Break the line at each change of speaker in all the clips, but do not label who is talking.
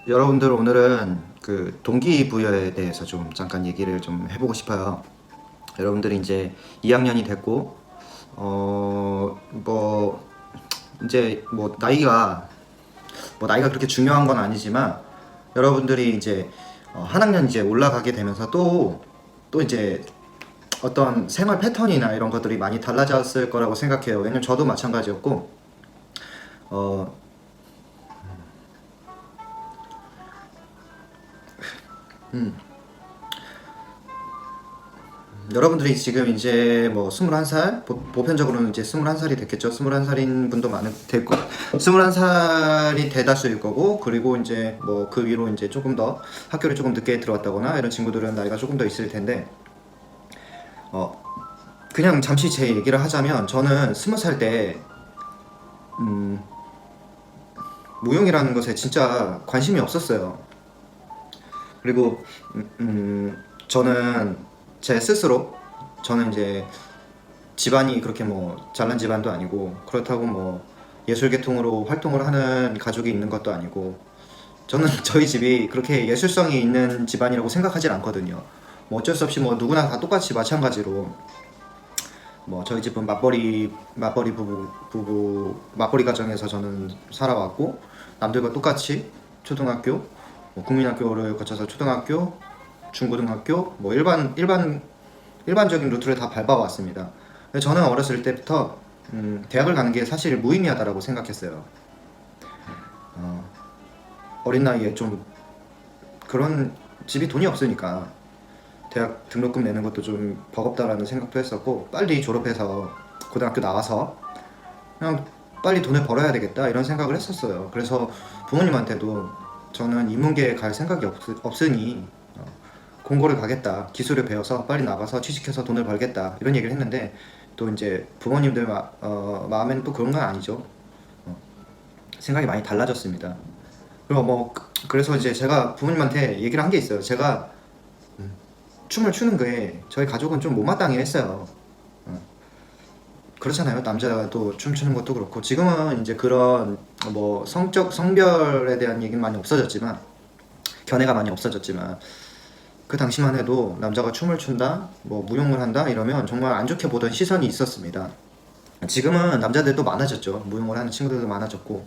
여러분들 오늘은 동기부여에 대해서 좀 잠깐 얘기를 좀 해보고 싶어요. 여러분들이 이제 2학년이 됐고 뭐 이제 나이가 그렇게 중요한 건 아니지만 여러분들이 이제 한 학년 이제 올라가게 되면서 또 이제 어떤 생활 패턴이나 이런 것들이 많이 달라졌을 거라고 생각해요. 왜냐면 저도 마찬가지였고 어, 여러분들이 지금 이제 뭐 21살, 보편적으로는 이제 21살이 됐겠죠. 21살인 분도 됐고, 21살이 대다수일 거고, 그리고 이제 뭐 그 위로 이제 조금 더 학교를 조금 늦게 들어왔다거나 이런 친구들은 나이가 조금 더 있을 텐데, 그냥 잠시 제 얘기를 하자면 저는 20살 때, 무용이라는 것에 진짜 관심이 없었어요. 그리고, 저는 제 스스로 저는 이제 집안이 그렇게 뭐 잘난 집안도 아니고 그렇다고 뭐 예술 계통으로 활동을 하는 가족이 있는 것도 아니고 저는 저희 집이 그렇게 예술성이 있는 집안이라고 생각하진 않거든요. 뭐 어쩔 수 없이 뭐 누구나 다 똑같이 마찬가지로 뭐 저희 집은 맞벌이 맞벌이 가정에서 저는 살아왔고 남들과 똑같이 초등학교 뭐 국민학교를 거쳐서 초등학교 중고등학교 뭐 일반적인 루트를 다 밟아왔습니다. 저는 어렸을 때부터 대학을 가는 게 사실 무의미하다라고 생각했어요. 어린 나이에 좀 그런 집이 돈이 없으니까 대학 등록금 내는 것도 좀 버겁다라는 생각도 했었고 빨리 졸업해서 고등학교 나와서 그냥 빨리 돈을 벌어야 되겠다 이런 생각을 했었어요. 그래서 부모님한테도 저는 인문계에 갈 생각이 없으니 공고를 가겠다, 기술을 배워서 빨리 나가서 취직해서 돈을 벌겠다 이런 얘기를 했는데 또 이제 부모님들 마음에는 또 그런 건 아니죠. 생각이 많이 달라졌습니다. 그리고 뭐 그래서 이제 제가 부모님한테 얘기를 한 게 있어요. 제가 춤을 추는 게 저희 가족은 좀 못마땅해 했어요. 그렇잖아요. 남자가 또 춤추는 것도 그렇고 지금은 이제 그런 뭐 성별에 대한 얘기는 많이 없어졌지만 견해가 많이 없어졌지만 그 당시만 해도 남자가 춤을 춘다, 뭐 무용을 한다 이러면 정말 안 좋게 보던 시선이 있었습니다. 지금은 남자들도 많아졌죠. 무용을 하는 친구들도 많아졌고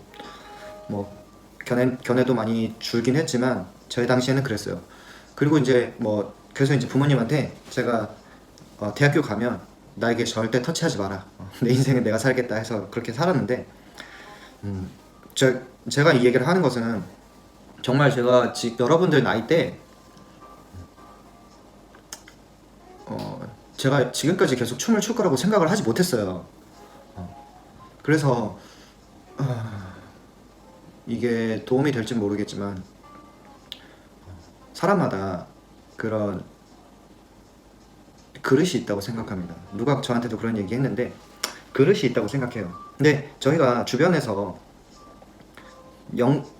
뭐 견해도 많이 줄긴 했지만 저희 당시에는 그랬어요. 그리고 이제 뭐 그래서 이제 부모님한테 제가 대학교 가면 나에게 절대 터치하지 마라. 내 인생은 내가 살겠다 해서 그렇게 살았는데 제가 이 얘기를 하는 것은 정말 제가 여러분들 나이 때 제가 지금까지 계속 춤을 출 거라고 생각을 하지 못했어요. 그래서 이게 도움이 될지 모르겠지만 사람마다 그런 그릇이 있다고 생각합니다. 누가 저한테도 그런 얘기 했는데 그릇이 있다고 생각해요. 근데 저희가 주변에서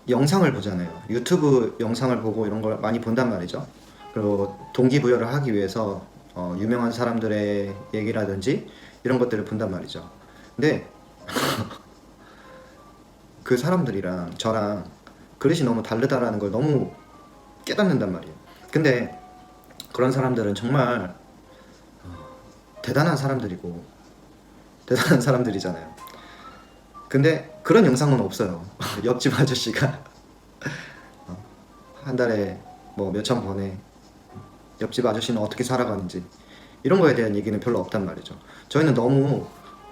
영상을 보잖아요. 유튜브 영상을 보고 이런 걸 많이 본단 말이죠. 그리고 동기부여를 하기 위해서 유명한 사람들의 얘기라든지 이런 것들을 본단 말이죠. 근데 그 사람들이랑 저랑 그릇이 너무 다르다라는 걸 너무 깨닫는단 말이에요. 근데 그런 사람들은 정말 대단한 사람들이고 대단한 사람들이잖아요. 근데 그런 영상은 없어요. 옆집 아저씨가 한 달에 뭐 몇천 번에 옆집 아저씨는 어떻게 살아가는지 이런 거에 대한 얘기는 별로 없단 말이죠. 저희는 너무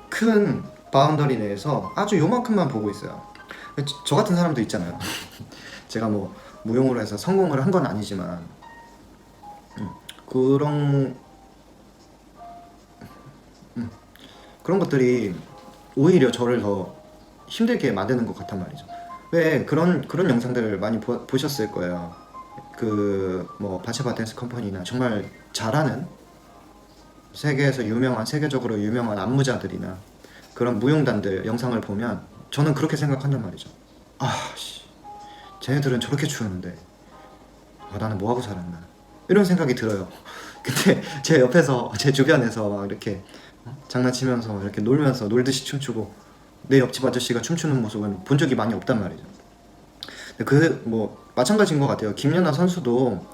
큰 바운더리 내에서 아주 요만큼만 보고 있어요. 저 같은 사람도 있잖아요. 제가 뭐 무용으로 해서 성공을 한 건 아니지만 그런 그런 것들이 오히려 저를 더 힘들게 만드는 것 같단 말이죠. 왜 그런 영상들을 많이 보셨을 거예요. 그 뭐 바체바 댄스 컴퍼니나 정말 잘하는 세계적으로 유명한 안무자들이나 그런 무용단들 영상을 보면 저는 그렇게 생각한단 말이죠. 쟤네들은 저렇게 추는데 나는 뭐 하고 살았나 이런 생각이 들어요. 근데 제 옆에서 제 주변에서 막 이렇게 장난치면서 이렇게 놀면서 놀듯이 춤추고 내 옆집 아저씨가 춤추는 모습은 본 적이 많이 없단 말이죠. 그 뭐 마찬가지인 것 같아요. 김연아 선수도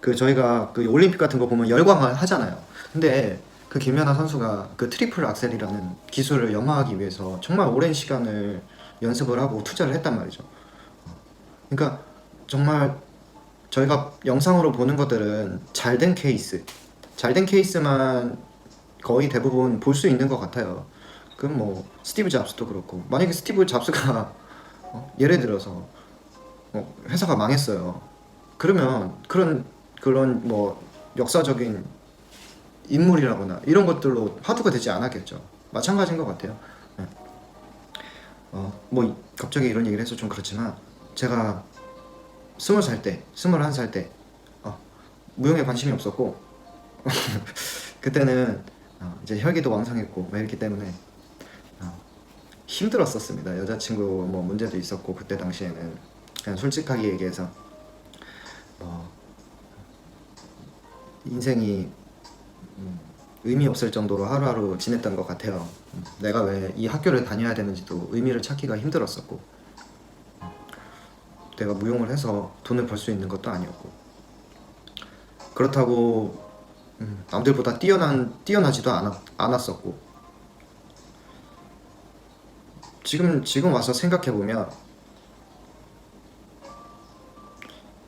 그 저희가 그 올림픽 같은 거 보면 열광을 하잖아요. 근데 그 김연아 선수가 그 트리플 악셀이라는 기술을 연마하기 위해서 정말 오랜 시간을 연습을 하고 투자를 했단 말이죠. 그러니까 정말 저희가 영상으로 보는 것들은 잘된 케이스만 거의 대부분 볼 수 있는 것 같아요. 그럼 뭐 스티브 잡스도 그렇고, 만약에 스티브 잡스가 예를 들어서 회사가 망했어요. 그러면 그런 뭐 역사적인 인물이라거나 이런 것들로 화두가 되지 않았겠죠. 마찬가지인 것 같아요. 네. 뭐 갑자기 이런 얘기를 해서 좀 그렇지만, 제가 20살 때, 21살 때 무용에 관심이 없었고 그때는 이제 혈기도 왕성했고 막 이랬기 때문에 힘들었었습니다. 여자친구 뭐 문제도 있었고, 그때 당시에는 그냥 솔직하게 얘기해서 뭐 인생이 의미 없을 정도로 하루하루 지냈던 것 같아요. 내가 왜 이 학교를 다녀야 되는지도 의미를 찾기가 힘들었었고, 내가 무용을 해서 돈을 벌 수 있는 것도 아니었고, 그렇다고 남들보다 뛰어나지도 않았었고, 지금 와서 생각해 보면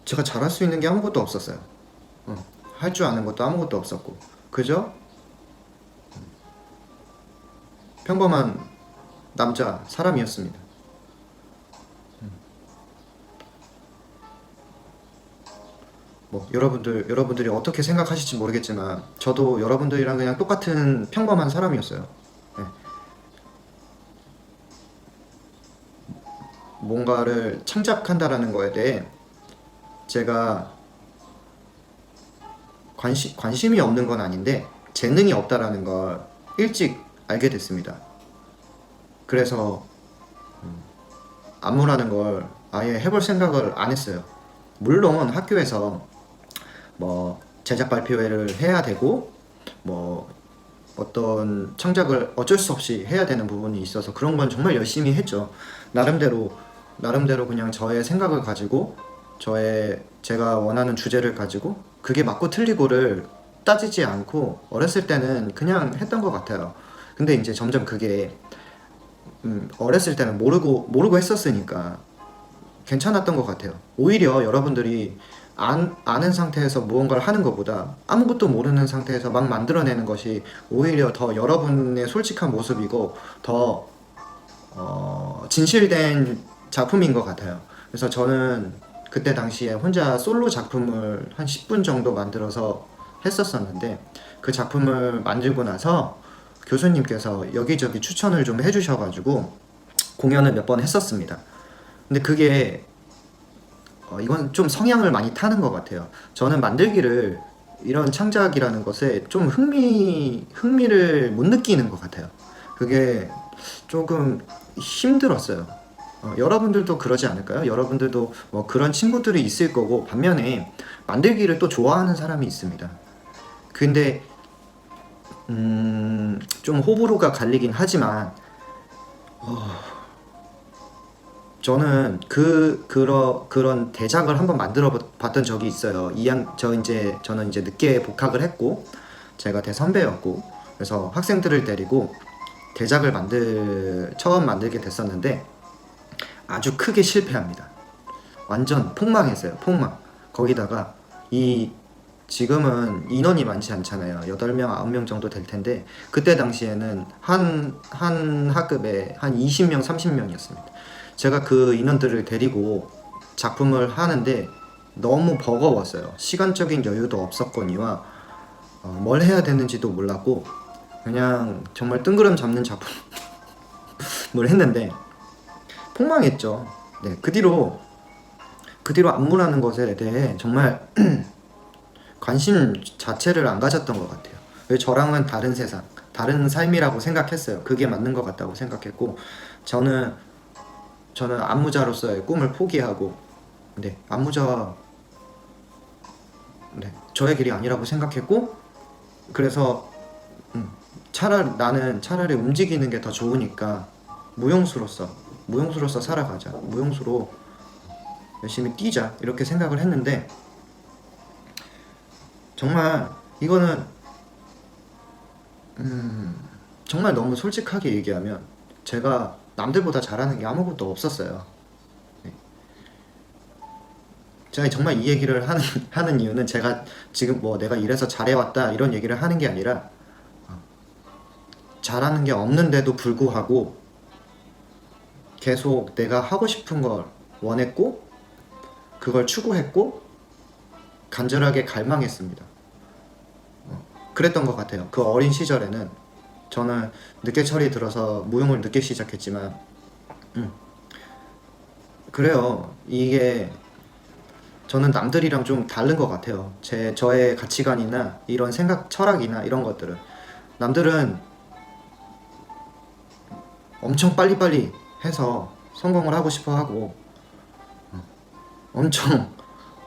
제가 잘할 수 있는 게 아무것도 없었어요. 할 줄 아는 것도 아무것도 없었고, 그저 평범한 남자 사람이었습니다. 뭐 여러분들이 어떻게 생각하실지 모르겠지만, 저도 여러분들이랑 그냥 똑같은 평범한 사람이었어요. 네. 뭔가를 창작한다라는 거에 대해 제가 관심이 없는 건 아닌데 재능이 없다라는 걸 일찍 알게 됐습니다. 그래서 안무라는 걸 아예 해볼 생각을 안 했어요. 물론 학교에서 뭐 제작 발표회를 해야 되고, 뭐 어떤 창작을 어쩔 수 없이 해야 되는 부분이 있어서 그런 건 정말 열심히 했죠. 나름대로 그냥 저의 생각을 가지고, 제가 원하는 주제를 가지고, 그게 맞고 틀리고를 따지지 않고 어렸을 때는 그냥 했던 것 같아요. 근데 이제 점점 그게 어렸을 때는 모르고 했었으니까 괜찮았던 것 같아요. 오히려 여러분들이 아는 상태에서 무언가를 하는 것보다 아무것도 모르는 상태에서 막 만들어내는 것이 오히려 더 여러분의 솔직한 모습이고 더 진실된 작품인 것 같아요. 그래서 저는 그때 당시에 혼자 솔로 작품을 한 10분 정도 만들어서 했었었는데, 그 작품을 만들고 나서 교수님께서 여기저기 추천을 좀 해주셔가지고 공연을 몇 번 했었습니다. 근데 그게 이건 좀 성향을 많이 타는 것 같아요. 저는 만들기를, 이런 창작이라는 것에 좀 흥미를 못 느끼는 것 같아요. 그게 조금 힘들었어요. 여러분들도 그러지 않을까요? 여러분들도 뭐 그런 친구들이 있을 거고, 반면에 만들기를 또 좋아하는 사람이 있습니다. 근데 좀 호불호가 갈리긴 하지만 저는 그런 대작을 한번 만들어 봤던 적이 있어요. 저는 이제 늦게 복학을 했고, 제가 대선배였고, 그래서 학생들을 데리고 대작을 처음 만들게 됐었는데 아주 크게 실패합니다. 완전 폭망했어요. 폭망. 거기다가 지금은 인원이 많지 않잖아요. 8명, 9명 정도 될 텐데, 그때 당시에는 한 학급에 한 20명, 30명이었습니다. 제가 그 인원들을 데리고 작품을 하는데 너무 버거웠어요. 시간적인 여유도 없었거니와 뭘 해야 되는지도 몰랐고, 그냥 정말 뜬구름 잡는 작품을 했는데 폭망했죠. 네, 그 뒤로 안무라는 것에 대해 정말 관심 자체를 안 가졌던 것 같아요. 저랑은 다른 세상, 다른 삶이라고 생각했어요. 그게 맞는 것 같다고 생각했고, 저는 안무자로서의 꿈을 포기하고, 안무자, 저의 길이 아니라고 생각했고, 그래서 나는 차라리 움직이는 게 더 좋으니까 무용수로서 살아가자. 무용수로 열심히 뛰자 이렇게 생각을 했는데, 정말 이거는 정말 너무 솔직하게 얘기하면 제가 남들보다 잘하는 게 아무것도 없었어요. 네. 제가 정말 이 얘기를 하는 이유는, 제가 지금 뭐 내가 이래서 잘해왔다 이런 얘기를 하는 게 아니라, 잘하는 게 없는데도 불구하고 계속 내가 하고 싶은 걸 원했고 그걸 추구했고 간절하게 갈망했습니다. 그랬던 것 같아요. 그 어린 시절에는 저는 늦게 철이 들어서 무용을 늦게 시작했지만, 그래요. 이게 저는 남들이랑 좀 다른 것 같아요. 저의 가치관이나 이런 생각, 철학이나 이런 것들은, 남들은 엄청 빨리빨리 해서 성공을 하고 싶어 하고,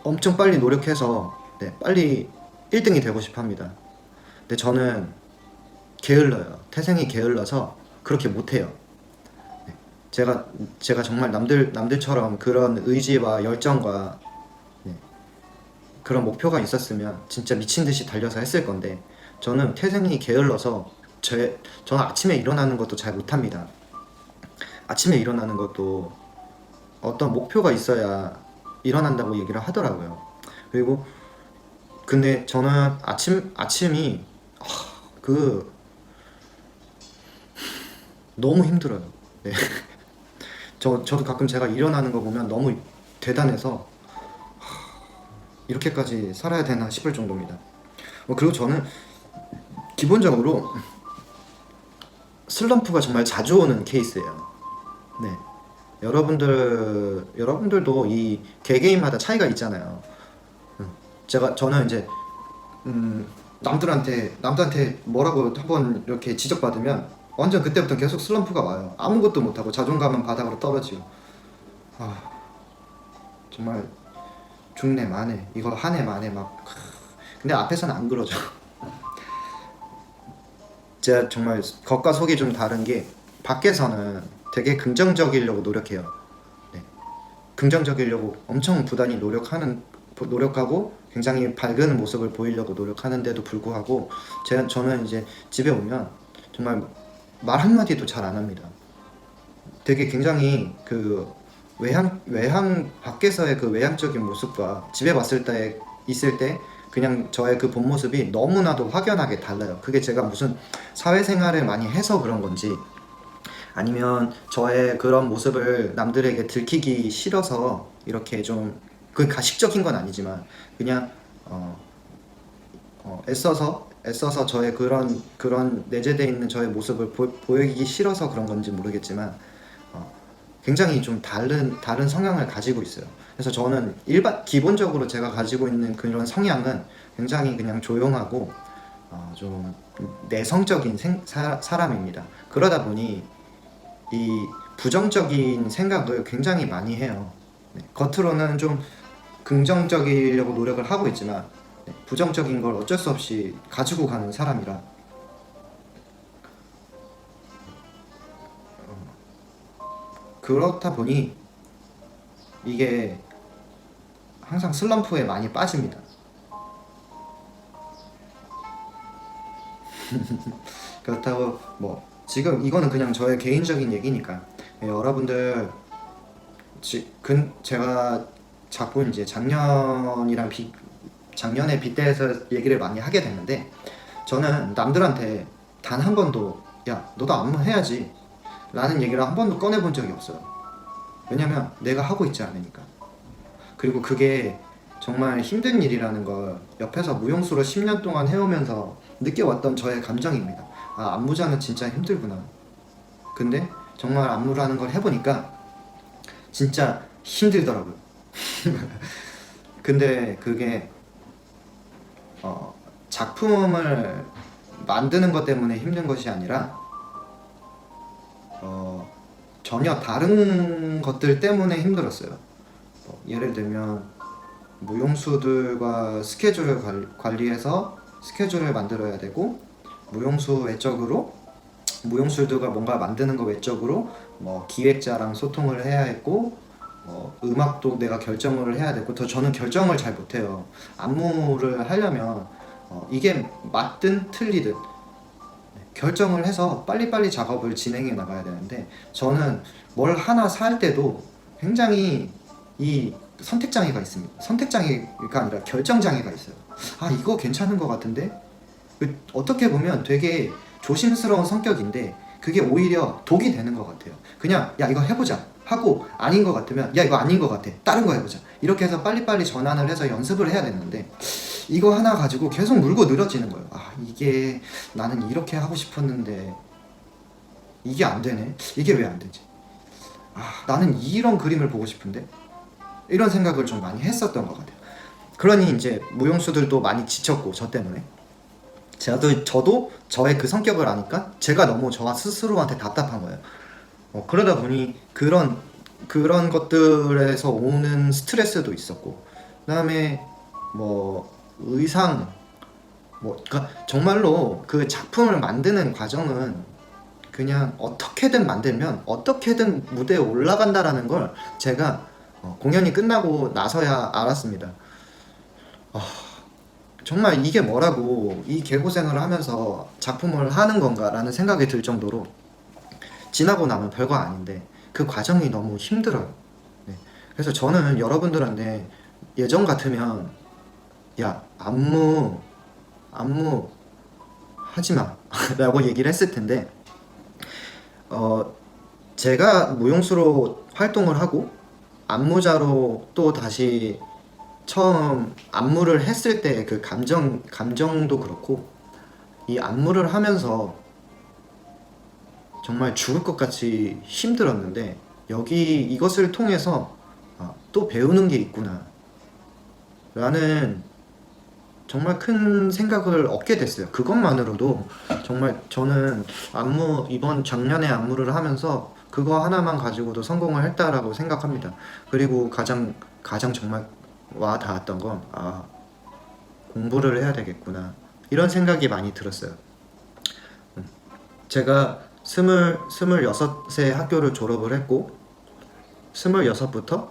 엄청 빨리 노력해서 빨리 1등이 되고 싶어 합니다. 근데 저는 게을러요. 태생이 게을러서 그렇게 못해요. 제가 정말 남들처럼 그런 의지와 열정과 그런 목표가 있었으면 진짜 미친 듯이 달려서 했을 건데, 저는 태생이 게을러서 저는 아침에 일어나는 것도 잘 못합니다. 아침에 일어나는 것도 어떤 목표가 있어야 일어난다고 얘기를 하더라고요. 그리고 근데 저는 아침이 너무 힘들어요. 네. 저도 가끔 제가 일어나는 거 보면 너무 대단해서 이렇게까지 살아야 되나 싶을 정도입니다. 그리고 저는 기본적으로 슬럼프가 정말 자주 오는 케이스예요. 네. 여러분들도 이 개개인마다 차이가 있잖아요. 저는 이제 남들한테 뭐라고 한번 이렇게 지적받으면 완전 그때부터 계속 슬럼프가 와요. 아무것도 못하고 자존감은 바닥으로 떨어지고, 정말 죽네 마네 이거 하네 마네 막. 근데 앞에서는 안 그러죠. 제가 정말 겉과 속이 좀 다른 게, 밖에서는 되게 긍정적이려고 노력해요. 네. 긍정적이려고 엄청 부단히 노력하고 굉장히 밝은 모습을 보이려고 노력하는데도 불구하고, 저는 이제 집에 오면 정말 말 한마디도 잘 안 합니다. 되게 굉장히 그 밖에서의 그 외향적인 모습과 집에 있을 때 그냥 저의 그 본 모습이 너무나도 확연하게 달라요. 그게 제가 무슨 사회생활을 많이 해서 그런 건지, 아니면 저의 그런 모습을 남들에게 들키기 싫어서 이렇게 좀, 그 가식적인 건 아니지만 그냥 애써서 저의 그런 내재되어 있는 저의 모습을 보이기 싫어서 그런 건지 모르겠지만, 굉장히 좀 다른 성향을 가지고 있어요. 그래서 저는 기본적으로 제가 가지고 있는 그런 성향은 굉장히 그냥 조용하고 좀 내성적인 사람입니다. 그러다 보니 이 부정적인 생각을 굉장히 많이 해요. 겉으로는 좀 긍정적이려고 노력을 하고 있지만 부정적인 걸 어쩔 수 없이 가지고 가는 사람이라, 그렇다 보니 이게 항상 슬럼프에 많이 빠집니다. 그렇다고 뭐 지금 이거는 그냥 저의 개인적인 얘기니까, 여러분들 제가 자꾸 이제 작년에 빗대서 얘기를 많이 하게 됐는데, 저는 남들한테 단 한 번도 야 너도 안무 해야지 라는 얘기를 한 번도 꺼내본 적이 없어요. 왜냐면 내가 하고 있지 않으니까. 그리고 그게 정말 힘든 일이라는 걸 옆에서 무용수로 10년 동안 해오면서 느껴왔던 저의 감정입니다. 안무자는 진짜 힘들구나. 근데 정말 안무라는 걸 해보니까 진짜 힘들더라고요. 근데 그게 작품을 만드는 것 때문에 힘든 것이 아니라 전혀 다른 것들 때문에 힘들었어요. 예를 들면 무용수들과 스케줄을 관리해서 스케줄을 만들어야 되고, 무용수들과 뭔가 만드는 거 외적으로 뭐 기획자랑 소통을 해야 했고, 음악도 내가 결정을 해야 되고 더 저는 결정을 잘 못해요. 안무를 하려면 이게 맞든 틀리든 결정을 해서 빨리빨리 작업을 진행해 나가야 되는데 저는 뭘 하나 살 때도 굉장히 이 선택 장애가 있습니다. 선택 장애가 아니라 결정 장애가 있어요. 아 이거 괜찮은 것 같은데 어떻게 보면 되게 조심스러운 성격인데 그게 오히려 독이 되는 것 같아요. 그냥 야 이거 해보자 하고 아닌 것 같으면 야 이거 아닌 것 같아 다른 거 해보자 이렇게 해서 빨리빨리 전환을 해서 연습을 해야 되는데 이거 하나 가지고 계속 물고 늘어지는 거예요. 아 이게 나는 이렇게 하고 싶었는데 이게 안 되네. 이게 왜 안 되지? 아 나는 이런 그림을 보고 싶은데 이런 생각을 좀 많이 했었던 것 같아요. 그러니 이제 무용수들도 많이 지쳤고 저 때문에 저도 저의 그 성격을 아니까 제가 너무 저와 스스로한테 답답한 거예요. 그러다 보니 그런 것들에서 오는 스트레스도 있었고 그다음에 뭐 의상 그러니까 정말로 그 작품을 만드는 과정은 그냥 어떻게든 만들면 어떻게든 무대에 올라간다라는 걸 제가 공연이 끝나고 나서야 알았습니다. 정말 이게 뭐라고 이 개고생을 하면서 작품을 하는 건가라는 생각이 들 정도로 지나고 나면 별거 아닌데 그 과정이 너무 힘들어요. 네. 그래서 저는 여러분들한테 예전 같으면 야 안무 하지마 라고 얘기를 했을 텐데 제가 무용수로 활동을 하고 안무자로 또 다시 처음 안무를 했을 때 그 감정도 그렇고 이 안무를 하면서 정말 죽을 것 같이 힘들었는데 여기 이것을 통해서 또 배우는 게 있구나 라는 정말 큰 생각을 얻게 됐어요. 그것만으로도 정말 저는 이번 작년에 안무를 하면서 그거 하나만 가지고도 성공을 했다라고 생각합니다. 그리고 가장 정말 와 닿았던 건 공부를 해야 되겠구나 이런 생각이 많이 들었어요. 제가 26세 학교를 졸업을 했고 26부터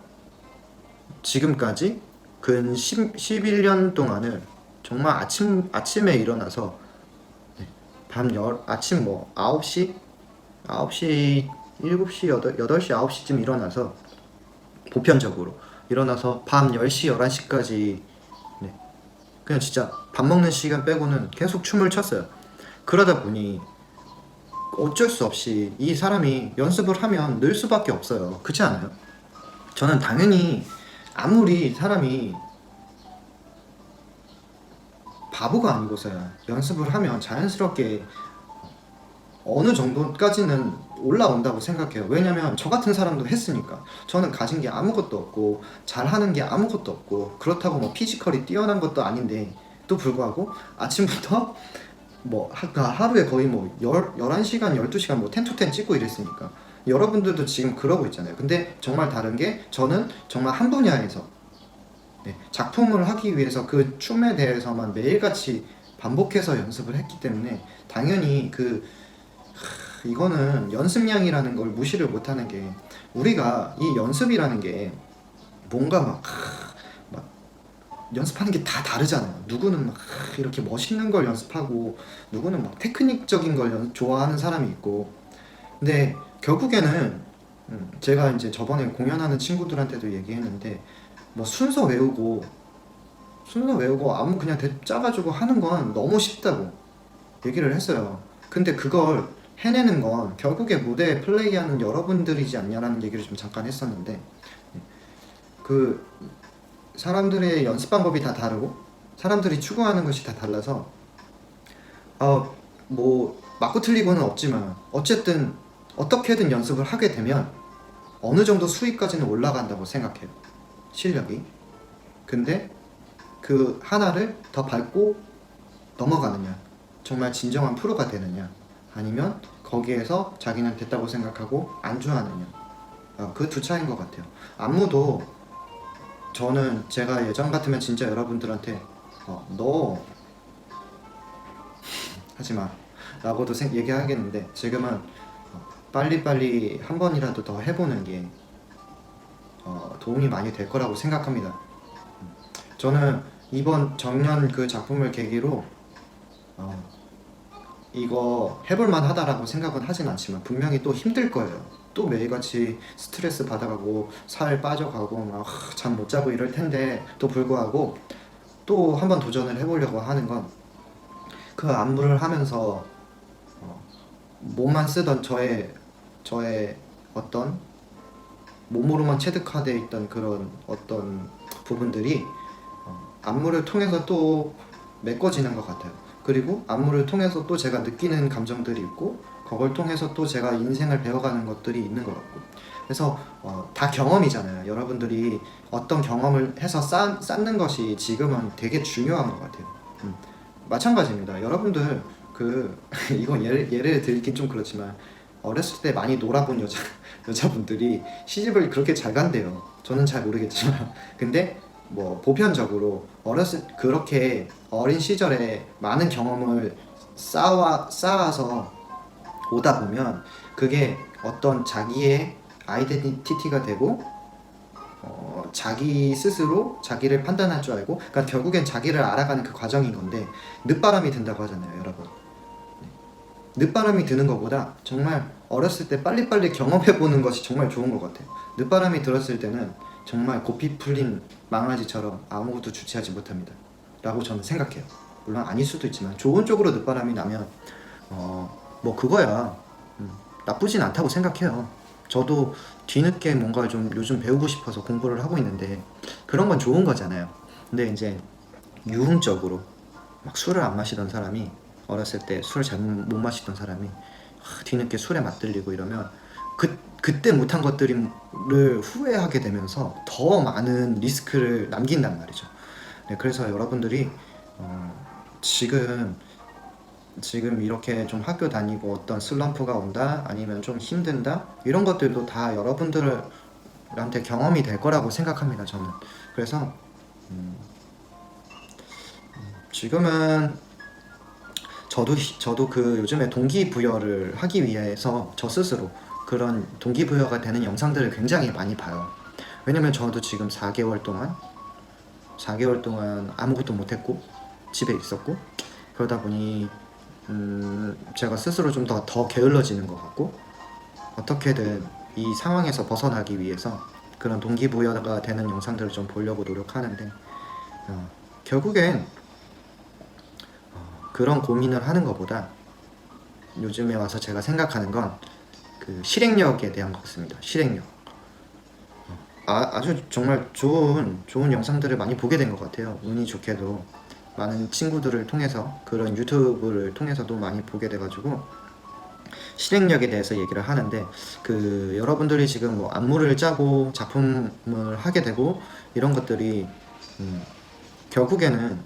지금까지 근 11년 동안을 정말 아침에 일어나서 아침 9시 7시 8시 9시쯤 일어나서 보편적으로 일어나서 밤 10시 11시까지 그냥 진짜 밥 먹는 시간 빼고는 계속 춤을 췄어요. 그러다 보니 어쩔 수 없이 이 사람이 연습을 하면 늘 수밖에 없어요. 그렇지 않아요? 저는 당연히 아무리 사람이 바보가 아니고서야 연습을 하면 자연스럽게 어느 정도까지는 올라온다고 생각해요. 왜냐면 저 같은 사람도 했으니까. 저는 가진 게 아무것도 없고 잘하는 게 아무것도 없고 그렇다고 뭐 피지컬이 뛰어난 것도 아닌데 또 불구하고 아침부터 하루에 거의 11시간 12시간 10to10 찍고 이랬으니까 여러분들도 지금 그러고 있잖아요. 근데 정말 다른 게 저는 정말 한 분야에서 작품을 하기 위해서 그 춤에 대해서만 매일같이 반복해서 연습을 했기 때문에 당연히 이거는 연습량이라는 걸 무시를 못하는 게 우리가 이 연습이라는 게 뭔가 막 연습하는 게 다 다르잖아요. 누구는 막 이렇게 멋있는 걸 연습하고 누구는 막 테크닉적인 걸 좋아하는 사람이 있고 근데 결국에는 제가 이제 저번에 공연하는 친구들한테도 얘기했는데 순서 외우고 안무 그냥 짜가지고 하는 건 너무 쉽다고 얘기를 했어요. 근데 그걸 해내는 건 결국에 무대에 플레이하는 여러분들이지 않냐라는 얘기를 좀 잠깐 했었는데 그 사람들의 연습 방법이 다 다르고 사람들이 추구하는 것이 다 달라서 맞고 틀리고는 없지만 어쨌든 어떻게든 연습을 하게 되면 어느 정도 수위까지는 올라간다고 생각해요. 실력이. 근데 그 하나를 더 밟고 넘어가느냐 정말 진정한 프로가 되느냐 아니면 거기에서 자기는 됐다고 생각하고 안주하느냐 그 두 차이인 것 같아요. 안무도 저는 제가 예전 같으면 진짜 여러분들한테 너 하지마 라고도 얘기하겠는데 지금은 빨리빨리 한 번이라도 더 해보는 게 도움이 많이 될 거라고 생각합니다. 저는 이번 정년 그 작품을 계기로 어, 이거 해볼만 하다라고 생각은 하진 않지만 분명히 또 힘들 거예요. 또 매일같이 스트레스 받아가고 살 빠져가고 막 잠 못 자고 이럴 텐데 또 불구하고 또 한번 도전을 해보려고 하는 건 그 안무를 하면서 몸만 쓰던 저의 어떤 몸으로만 체득화되어 있던 그런 어떤 부분들이 안무를 통해서 또 메꿔지는 것 같아요. 그리고 안무를 통해서 또 제가 느끼는 감정들이 있고 그걸 통해서 또 제가 인생을 배워가는 것들이 있는 것 같고 그래서 다 경험이잖아요. 여러분들이 어떤 경험을 해서 쌓는 것이 지금은 되게 중요한 것 같아요. 마찬가지입니다. 여러분들 그 이건 예를 들긴 좀 그렇지만 어렸을 때 많이 놀아본 여자분들이 시집을 그렇게 잘 간대요. 저는 잘 모르겠지만 근데 뭐 보편적으로 그렇게 어린 시절에 많은 경험을 쌓아서 오다 보면 그게 어떤 자기의 아이덴티티가 되고 자기 스스로 자기를 판단할 줄 알고 그러니까 결국엔 자기를 알아가는 그 과정인 건데 늦바람이 든다고 하잖아요, 여러분. 늦바람이 드는 것보다 정말 어렸을 때 빨리빨리 경험해보는 것이 정말 좋은 것 같아요. 늦바람이 들었을 때는 정말 고삐 풀린 망아지처럼 아무것도 주체하지 못합니다 라고 저는 생각해요. 물론 아닐 수도 있지만 좋은 쪽으로 늦바람이 나면 뭐 그거야 나쁘진 않다고 생각해요. 저도 뒤늦게 뭔가 좀 요즘 배우고 싶어서 공부를 하고 있는데 그런 건 좋은 거잖아요. 근데 이제 유흥적으로 막 술을 안 마시던 사람이 어렸을 때 술을 잘 못 마시던 사람이 뒤늦게 술에 맛들리고 이러면 그때 못한 것들을 후회하게 되면서 더 많은 리스크를 남긴단 말이죠. 네, 그래서 여러분들이 지금 이렇게 좀 학교 다니고 어떤 슬럼프가 온다 아니면 좀 힘든다 이런 것들도 다 여러분들한테 경험이 될 거라고 생각합니다. 저는 그래서 지금은 저도 그 요즘에 동기부여를 하기 위해서 저 스스로 그런 동기부여가 되는 영상들을 굉장히 많이 봐요. 왜냐면 저도 지금 4개월 동안 아무것도 못했고 집에 있었고 그러다 보니 제가 스스로 좀 더 게을러지는 것 같고 어떻게든 이 상황에서 벗어나기 위해서 그런 동기부여가 되는 영상들을 좀 보려고 노력하는데 결국엔 그런 고민을 하는 것보다 요즘에 와서 제가 생각하는 건 그 실행력에 대한 것 같습니다. 실행력. 아주 정말 좋은 영상들을 많이 보게 된 것 같아요. 운이 좋게도 많은 친구들을 통해서 그런 유튜브를 통해서도 많이 보게 돼가지고 실행력에 대해서 얘기를 하는데 그 여러분들이 지금 뭐 안무를 짜고 작품을 하게 되고 이런 것들이 결국에는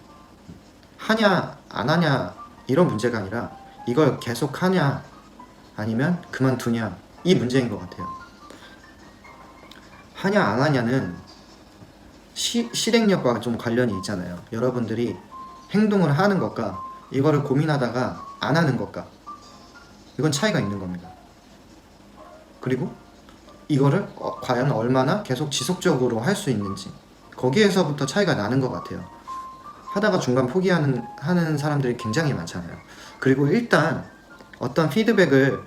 하냐 안 하냐 이런 문제가 아니라 이걸 계속 하냐 아니면 그만두냐 이 문제인 것 같아요. 하냐 안 하냐는 실행력과 좀 관련이 있잖아요. 여러분들이 행동을 하는 것과 이거를 고민하다가 안 하는 것과 이건 차이가 있는 겁니다. 그리고 이거를 과연 얼마나 계속 지속적으로 할 수 있는지 거기에서부터 차이가 나는 것 같아요. 하다가 중간 포기하는 사람들이 굉장히 많잖아요. 그리고 일단 어떤 피드백을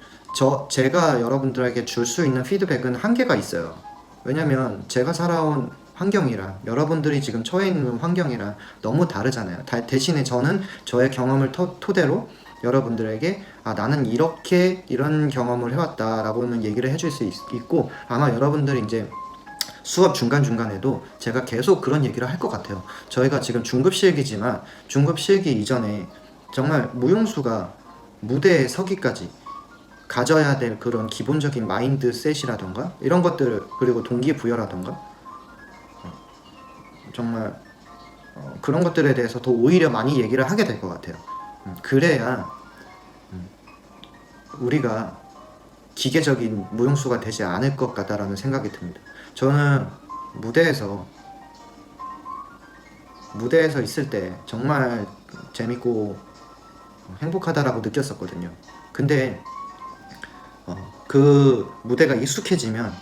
제가 여러분들에게 줄 수 있는 피드백은 한계가 있어요. 왜냐면 제가 살아온 환경이랑 여러분들이 지금 처해 있는 환경이랑 너무 다르잖아요. 대신에 저는 저의 경험을 토대로 여러분들에게 나는 이런 경험을 해왔다 라고는 얘기를 해줄 수 있고 아마 여러분들이 이제 수업 중간중간에도 제가 계속 그런 얘기를 할 것 같아요. 저희가 지금 중급실기지만 중급실기 이전에 정말 무용수가 무대에 서기까지 가져야 될 그런 기본적인 마인드셋이라던가 이런 것들 그리고 동기부여라던가 정말 그런 것들에 대해서 더 오히려 많이 얘기를 하게 될 것 같아요. 그래야 우리가 기계적인 무용수가 되지 않을 것 같다라는 생각이 듭니다. 저는 무대에서 있을 때 정말 재밌고 행복하다라고 느꼈었거든요. 근데 그 무대가 익숙해지면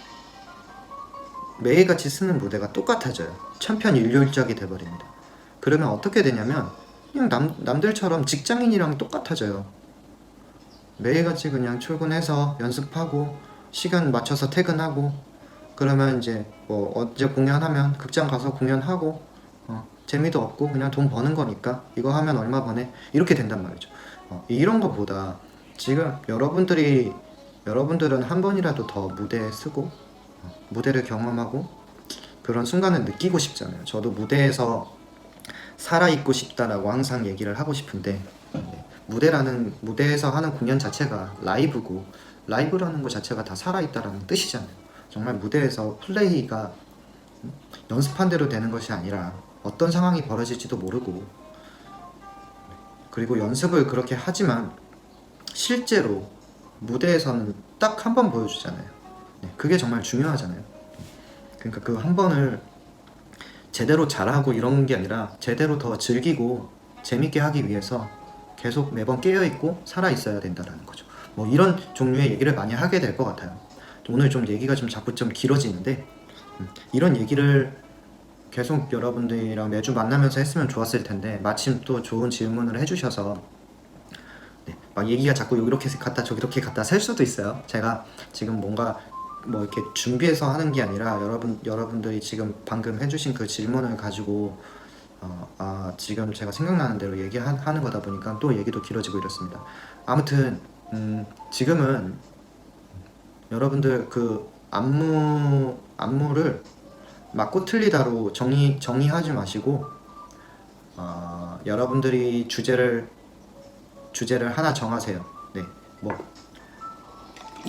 매일같이 쓰는 무대가 똑같아져요. 천편일률적이 돼버립니다. 그러면 어떻게 되냐면 그냥 남들처럼 직장인이랑 똑같아져요. 매일같이 그냥 출근해서 연습하고 시간 맞춰서 퇴근하고 그러면 이제 뭐 언제 공연하면 극장 가서 공연하고 재미도 없고 그냥 돈 버는 거니까 이거 하면 얼마 버네 이렇게 된단 말이죠. 이런 거보다 지금 여러분들은 한 번이라도 더 무대에 쓰고 무대를 경험하고 그런 순간을 느끼고 싶잖아요. 저도 무대에서 살아있고 싶다라고 항상 얘기를 하고 싶은데 무대에서 하는 공연 자체가 라이브고 라이브라는 것 자체가 다 살아있다라는 뜻이잖아요. 정말 무대에서 플레이가 연습한 대로 되는 것이 아니라 어떤 상황이 벌어질지도 모르고 그리고 연습을 그렇게 하지만 실제로 무대에서는 딱 한 번 보여주잖아요. 그게 정말 중요하잖아요. 그러니까 그 한 번을 제대로 잘하고 이런 게 아니라 제대로 더 즐기고 재밌게 하기 위해서 계속 매번 깨어있고 살아있어야 된다는 거죠. 뭐 이런 종류의 얘기를 많이 하게 될 것 같아요. 오늘 좀 얘기가 자꾸 좀 길어지는데 이런 얘기를 계속 여러분들이랑 매주 만나면서 했으면 좋았을 텐데 마침 또 좋은 질문을 해주셔서 막 얘기가 자꾸 이렇게 갔다 저렇게 갔다 셀 수도 있어요. 제가 지금 뭔가 뭐 이렇게 준비해서 하는 게 아니라 여러분들이 지금 방금 해주신 그 질문을 가지고 지금 제가 생각나는 대로 얘기하는 거다 보니까 또 얘기도 길어지고 이렇습니다. 아무튼 지금은 여러분들 그 안무를 맞고 틀리다로 정의하지 마시고 여러분들이 주제를 하나 정하세요. 뭐